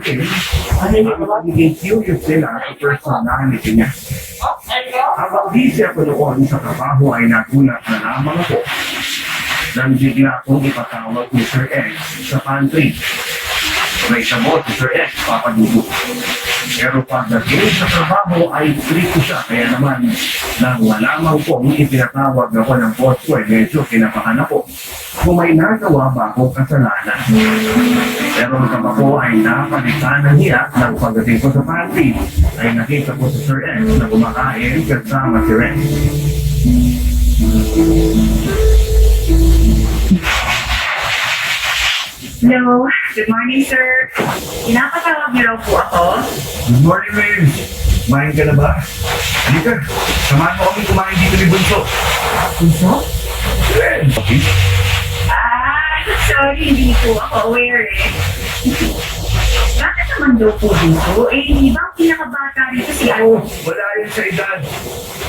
akin ay magiging curious sila sa personality niya. Habang busy ako noon sa trabaho ay nagulat na lamang ako nang bigla akong ipatawag ni Sir X sa pantry. May mo si Sir X, papadugo. Pero pagdating sa trabaho ay stricto siya. Kaya naman, nang malaman kong ipinatawag ako ng boss ko ay medyo kinabahan ako kung may nagawa ba akong kasalanan. Pero ang ako ay napalitan ng hiya nang pagdating ko sa pantry ay nakita ko si Sir X na kumakain kasama si Rex. Hello, good morning sir. Pinapatawag niyo raw po ako. Good morning, Rex. Kumain ka na ba? Halika, samahan mo kami kumain dito ni Bunso. Bunso? Rex! Sorry, hindi po ako aware eh. Bakit naman daw po dito? Eh, hindi ba ang pinakabata rito si Oo, wala yun sa edad.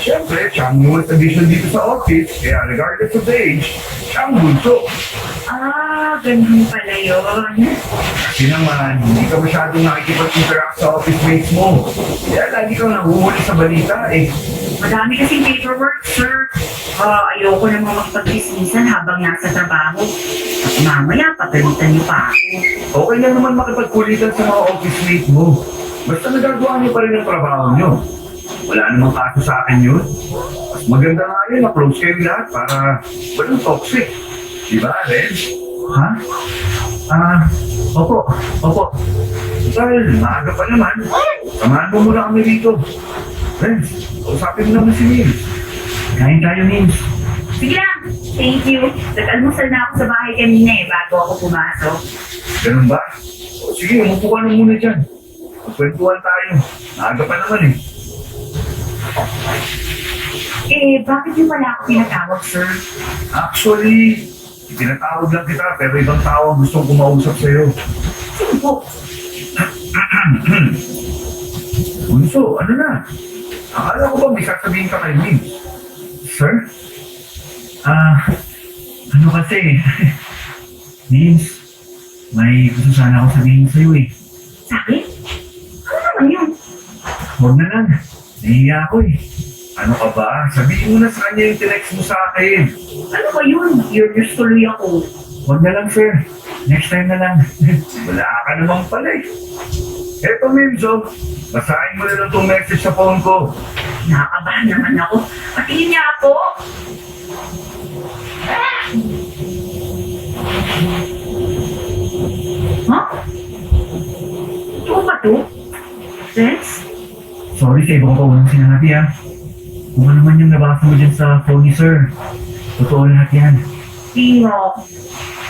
Siyempre, siya ang newest addition dito sa office, kaya regardless of the age, siya ang bunso. Ganun pala yun. Kasi naman, hindi ka masyadong nakikipag-interact sa office mates mo. Kaya lagi kang nahuhuli sa balita eh. Madami kasing paperwork, sir. Ayoko namang makipag-dismissan habang nasa trabaho. At mamaya, papalitan niyo pa ako. Okay lang naman makipagkulitan sa mga office mates mo. Basta nagagawa niyo pa rin ang trabaho niyo. Wala namang kaso sa akin yun. Mas maganda nga yun, na-close kayo lahat para walang toxic. Diba, Red? Ha? Opo. Dahil maaga pa naman, samahan mo muna kami dito. Red, usapin mo naman si Nils. Kain tayo, Nils. Sige lang. Thank you. Nag-almusal na ako sa bahay kanina eh, bago ako pumasok. Ganun ba? O sige, umupo ka na muna dyan. Magkwentuhan tayo. Maaga pa naman eh. Bakit niyo pala ako pinatawag, sir? Actually, pinatawag lang kita pero ibang tao ang gustong kumausap sa'yo. Sino po? Bunso, ano na? Akala ko ba may sasabihin ka kay Nils? Sir? Ano kasi? Nils, may gusto sana ako sabihin sa'yo eh. Sa akin? Ano naman yun? Huwag na lang. Nahiya ako eh. Ano ka ba? Sabihin mo na sa kanya yung tinext mo sa akin. Ano ba yun? Curious tuloy ako. Huwag na lang, sir. Next time na lang. Wala ka namang pala eh. Eto, Mimso. Basahin mo na lang itong message sa phone ko. Nakakabahan naman ako. Patingin niya ako. Huh? Ito ba to? Rex? Sorry sa ibang kaunang sinabi ah. Kung ano man yung nabasa mo dyan sa phone ni sir. Totoo lahat yan. Tino.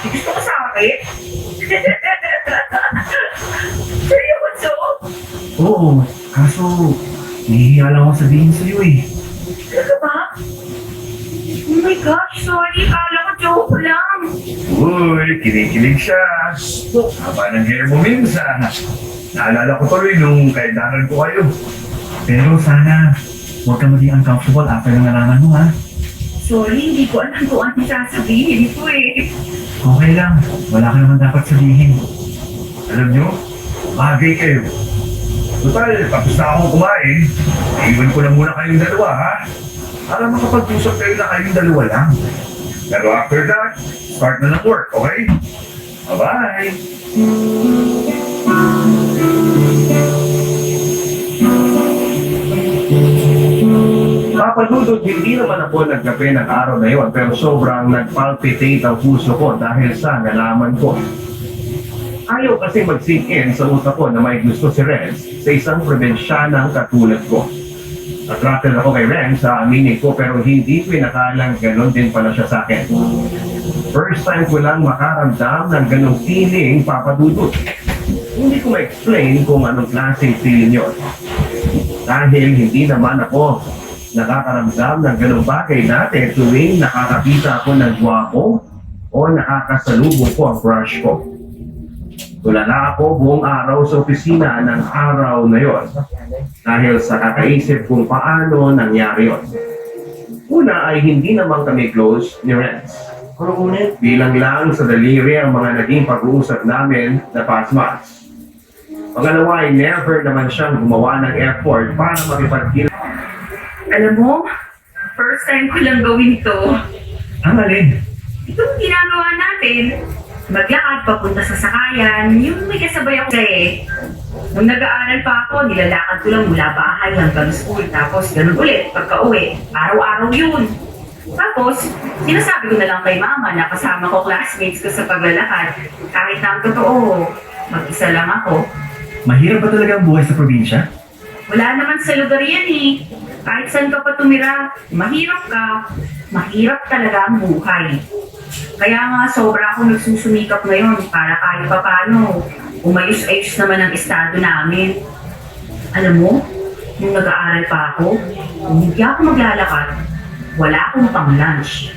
Gusto ko sa akin? Seryoso? Oo, kaso nahihiya lang ako sabihin sa'yo eh. Talaga ba? Oh my gosh, sorry. Kala ko joke lang. Uy, kinikilig siya. Haba ng hair mo minsan. Naalala ko tuloy nung kailangan ko kayo. Pero sana, huwag ka maging uncomfortable after ng nalaman mo ha. Sorry, hindi ko alam kung ano sasabihin ko eh. Okay lang, wala ka naman dapat sabihin. Alam nyo, bagay kayo. Total, tapos na akong kumain. Iwan ko na muna kayong dalawa ha. Para makapag-usap kayo na kayong dalawa lang. Pero after that, start na ng work, okay? Bye-bye! Papadudod, hindi naman ako nagkape ng araw na yon pero sobrang nagpalpitate ang puso ko dahil sa nalaman ko. Ayaw kasi mag-sink in sa utak ko na may gusto si Renz sa isang probinsyanang katulad ko. Attracted ako kay Renz sa aminin ko pero hindi ko inakalang gano'n din pala siya sa akin. First time ko lang makaramdam ng ganong feeling, Papadudod. Hindi ko ma-explain kung anong klaseng feeling yun. Dahil hindi naman ako nakakaramdam ng ganong bagay natin tuwing nakakakita ako ng gwapo o nakakasalubong ko ang crush ko. Tulala ako buong araw sa opisina ng araw na yon dahil sa kakaisip kung paano nangyari yon. Una ay hindi naman kami close ni Renz. Bilang lang sa daliri ang mga naging pag-uusap namin na past months. Pangalawa ay never naman siyang gumawa ng effort para makipagkilala. Alam mo, first time ko lang gawin to. Ang alin? Itong ginagawa natin, maglakad papunta sa sakayan, yung may kasabay ako eh. Nung nag-aaral pa ako, nilalakad ko lang mula bahay hanggang school, tapos ganun ulit, pagka-uwi. Araw-araw yun. Tapos, sinasabi ko na lang kay mama na kasama ko classmates ko sa paglalakad. Kahit na ang totoo, mag-isa lang ako. Mahirap ba talaga ang buhay sa probinsya? Wala naman sa lugar yan eh. Kahit saan ka pa tumira, mahirap ka. Mahirap talaga ang buhay. Kaya nga sobra akong nagsusumikap ngayon para kahit pa paano umayos-ayos naman ang estado namin. Alam mo, nung nag-aaral pa ako, kung hindi ako maglalakad, wala akong pang-lunch.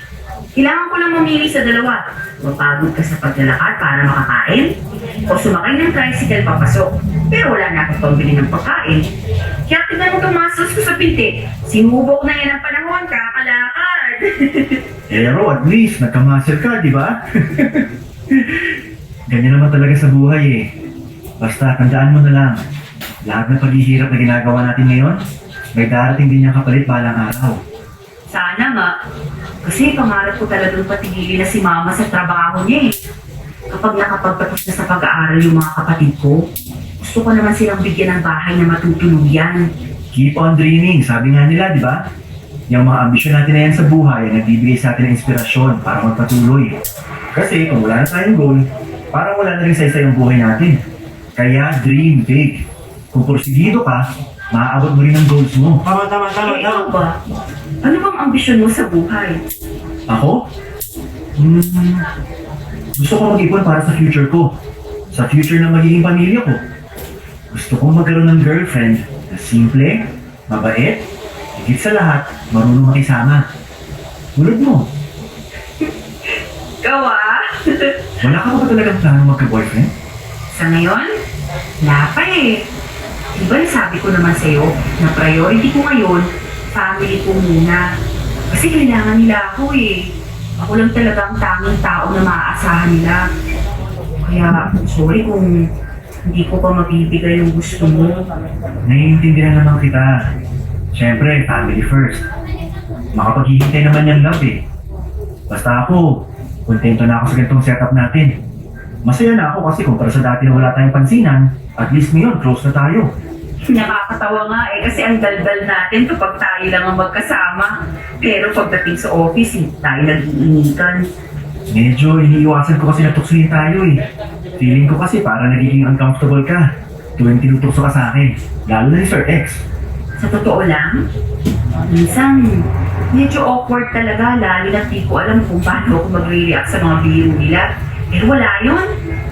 Kailangan ko lang mamili sa dalawa. Mapagod ka sa paglalakad para makakain o sumakay ng tricycle papasok. Pero wala na akong pambili ng pagkain. Kaya tignan mo itong muscles ko sa pinti. Sinubok na yan ang panahon, kakalakad. Pero at least, nagkamuscle ka, di ba? Ganyan naman talaga sa buhay eh. Basta, tandaan mo na lang. Lahat ng paghihirap na ginagawa natin ngayon, may darating din niyang kapalit balang araw. Sana nga. Kasi pangarap ko talagang patigilin na si mama sa trabaho niya eh. Kapag nakapagtapos na sa pag-aaral yung mga kapatid ko, gusto ko naman silang bigyan ng bahay na matutuluyan. Keep on dreaming, sabi nga nila, di ba? Yung mga ambisyon natin na yan sa buhay ay nagbibigay sa atin ng inspirasyon para magpatuloy. Kasi kung wala na tayong goal, parang wala na rin sa isa yung buhay natin. Kaya dream big. Kung porsigido ka, maaabot mo rin ang goals mo. Eh, ikaw ba? Ano bang ambisyon mo sa buhay? Ako? Gusto ko mag-ipon para sa future ko. Sa future ng magiging pamilya ko. Gusto kong magkaroon ng girlfriend na simple, mabait, higit sa lahat, marunong makisama. Tulad mo, Ikaw ah? wala ka ba talagang plano magka-boyfriend? Sa ngayon, wala pa eh. Diba nasabi ko naman sa'yo na priority ko ngayon, family ko muna. Kasi kailangan nila ako eh. Ako lang talaga ang tanging tao na maaasahan nila. Kaya, sorry kung hindi ko pa mabibigay yung gusto mo. Naiintindihan naman kita. Siyempre, family first. Makapaghihintay naman yung love eh. Basta ako, kontento na ako sa ganitong setup natin. Masaya na ako kasi kumpara sa dati na wala tayong pansinan, at least ngayon, close na tayo. Nakakatawa nga eh kasi ang daldal natin kapag tayo lang ang magkasama. Pero pagdating sa office, hindi tayo nag-iinitan. Medyo iniiwasan ko kasi na tuksohin tayo eh. Feeling ko kasi para nagiging uncomfortable ka tuwing tinutukso ka sa akin, lalo na ni Sir X. Sa totoo lang, minsan medyo awkward talaga lalo na di ko alam kung paano ako magre-react sa mga biro nila. Pero wala yun.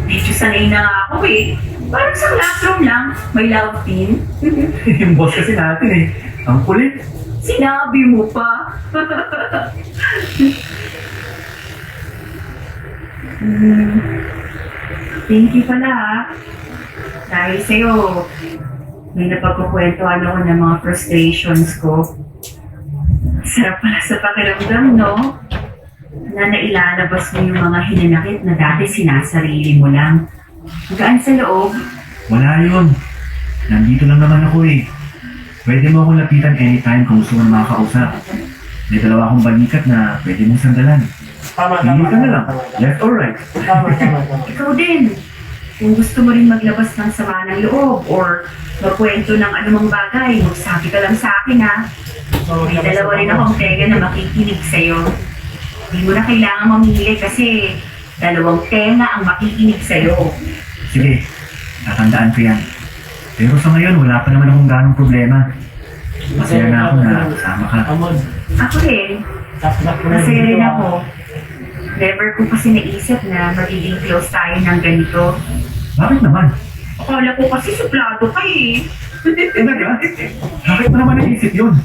Medyo sanay na nga ako eh. Parang sa classroom lang, may love team. Yung boss kasi natin eh, ang kulit. Sinabi mo pa. Thank you pala ha. Dahil sa'yo, may napagkukwentuhan ako ng mga frustrations ko. Sarap pala sa pakiramdam, no? Na nailalabas mo yung mga hinanakit na dati sinasarili mo lang. Gaan sa loob. Wala yun. Nandito lang naman ako eh. Pwede mo akong lapitan anytime kung gusto mo na makakausap. May dalawa akong balikat na pwede mong sandalan. Pili ka na lang, left or right. Ikaw din. Kung gusto mo rin maglabas ng sama ng loob or magkwento ng anumang bagay, magsabi ka lang sa akin ha. May dalawa rin akong tega na makikinig sa'yo. Hindi mo na kailangan mamili kasi dalawang tenga ang makikinig sa'yo. Sige, tatandaan ko yan. Pero sa ngayon, wala pa naman akong ganong problema. Masaya na ako na kasama ka. Ako rin. Masaya rin ako. Never ko kasi naisip na magiging close tayo ng ganito. Bakit naman? Akala ko kasi suplado ka eh. Talaga? Bakit mo naman naisip yun?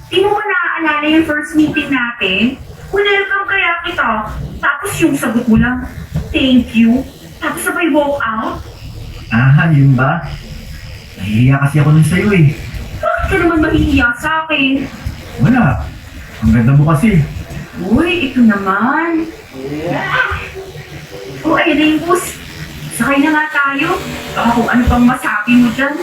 Di mo ba naaalala yung first meeting natin? Welcome kaya kita. Tapos yung sagot mo lang, thank you. Tapos sabay walk out. Ah, yun ba? Nahihiya kasi ako nun sa'yo eh. Bakit ka naman mahihiya sa akin? Wala. Ang ganda mo kasi. Uy, ito naman. Oh, ay Ringus. Sakay na nga tayo. Baka kung ano pang masabi mo dyan.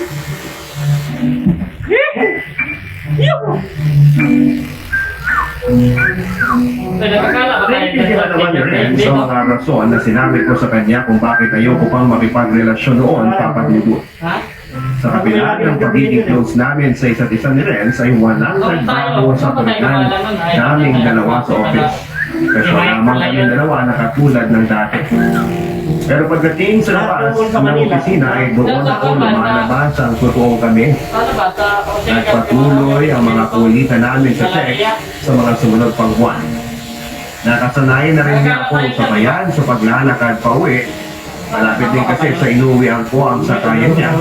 Naiintindihan naman ni Ren sa mga rason na sinabi ko sa kanya kung bakit ayoko pang makipagrelasyon noon, Papa Dudut. Sa kabila ng pagiging close namin sa isa't isa ni Renz ay walang nagbago sa pagkakan naming dalawa sa office. Kasi lamang kami dalawa na katulad ng dati. Pero pagdating sa labas ng opisina ay doon ako lumalabas ang totoong kami. Nagpatuloy ang mga kulitan namin sa text sa mga sumunod pang buwan. Nakasanayan na rin niya ako sa bayan sa paglalakad pa uwi. Malapit din kasi sa inuwian ko ang sakayan niya.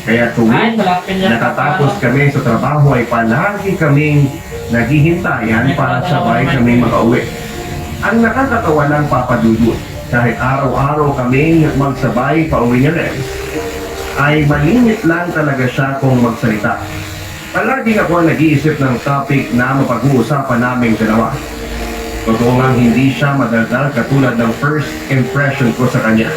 Kaya tuwing natatapos kami sa trabaho ay palagi kaming naghihintayan para sabay kaming makauwi. Ang nakakatawa ng Papa Dudut, kahit araw-araw kaming magsabay pauwi niya rin, ay malimit lang talaga siya kung magsalita. Palagi ako nag-iisip ng topic na mapag-uusapan naming dalawa. Totoo nga hindi siya madaldal katulad ng first impression ko sa kanya.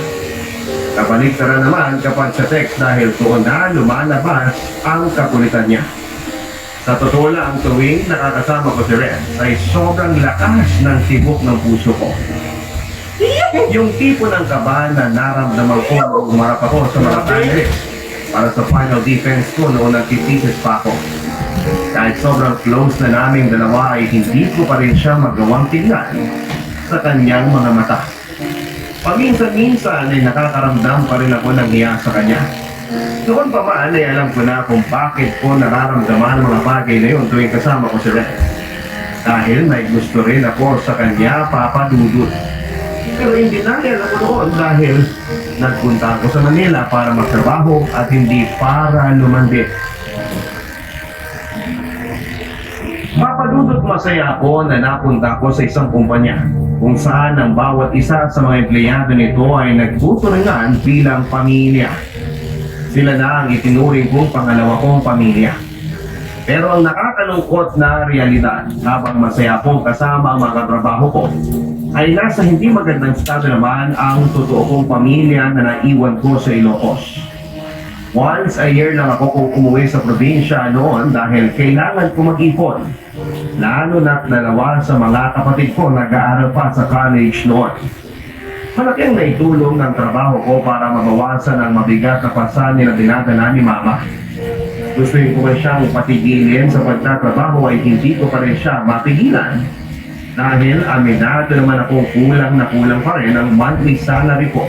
Kabaliktaran naman kapag sa text dahil doon na lumalabas ang kakulitan niya. Sa totoo lang, tuwing nakakasama ko si Ren ay sobrang lakas ng tibok ng puso ko. Yung tipo ng kaba na naramdaman ko nung umarap ako sa mga panelists para sa final defense ko noong nagtitisis pa ako. Kahit sobrang close na naming dalawa ay hindi ko pa rin siya magawang tingnan sa kanyang mga mata. Paminsan-minsan ay nakakaramdam pa rin ako ng hiya sa kanya. Noon pa man ay alam ko na kung bakit ko nararamdaman ang mga bagay na yun tuwing kasama ko si Ren. Dahil may gusto rin ako sa kanya, Papa Dudut. Pero hindi dahil ako noon dahil nagpunta ako sa Manila para magtrabaho at hindi para lumandi. Papa Dudut, masaya ako na napunta ako sa isang kumpanya kung saan ang bawat isa sa mga empleyado nito ay nagtuturingan bilang pamilya. Sila na ang itinuring kong pangalawa kong pamilya. Pero ang nakakalungkot na realidad habang masaya akong kasama ang mga trabaho ko ay nasa hindi magandang estado naman ang totoo kong pamilya na naiwan ko sa Ilocos. Once a year lang ako kung umuwi sa probinsya noon dahil kailangan ko mag-ipon. Lalo na't dalawa sa mga kapatid ko nag-aaral pa sa college noon. Malaki ang naitulong ng trabaho ko para mabawasan ang mabigat na pasan na dinadala ni Mama. Gustuin ko man siyang patigilin sa pagtatrabaho ay hindi ko pa rin siya mapigilan. Dahil aminado naman akong kulang na kulang pa rin ang monthly salary ko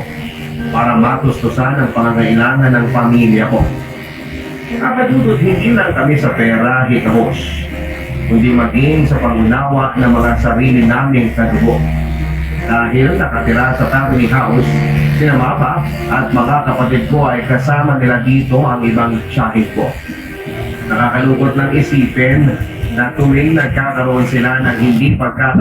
para matustusan ang pangangailangan ng pamilya ko. Nakadudot hindi lang kami sa pera, hitahos, kundi maging sa pangunawa ng mga sarili naming kadugo. Dahil nakatira sa family house, sina Mama at mga kapatid ko ay kasama nila dito ang ibang tsahid ko. Nakakalungkot lang isipin na tuwing nagkakaroon sila ng hindi pagkakaunawaan